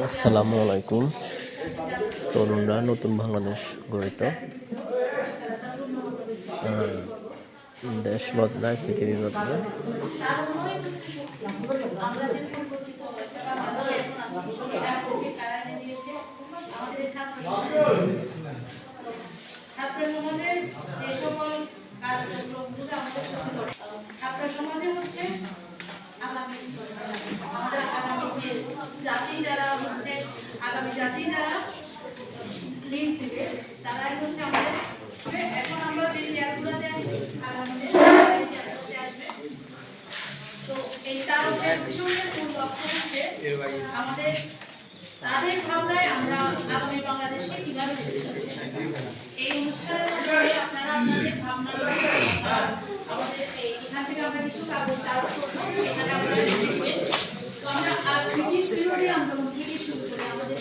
আসসালামু আলাইকুম। তরুণরা নতুন বাংলাদেশ গড়িত। দেশ বদলায়, পৃথিবী বদলায়। ছাত্র সমাজের যে সকল কার্যক্রমগুলো আমাদের ছাত্র সমাজে হচ্ছে আমাদের আগামী যে জাতি যারা হচ্ছে আগামী জাতি যারা লিড দিবে তারাই হচ্ছে আমাদের এখন আমরা যে চেয়ারগুলোতে আছি আগামী চেয়ারগুলোতে আসবে। তো এই তার পিছনের মূল লক্ষ্য হচ্ছে আমাদের তাদের ভাবনায় আমরা আগামী বাংলাদেশকে কিভাবে দেখতে চাচ্ছি। এই অনুষ্ঠানের মাধ্যমে আপনারা আপনাদের ভাবনা আমাদের এখান থেকে আমরা কিছু কাগজ চার্জ করবো, এখানে আপনারা লিখবেন। তো আমরা ব্রিটিশ বিরোধী আন্দোলন থেকে শুরু করে আমাদের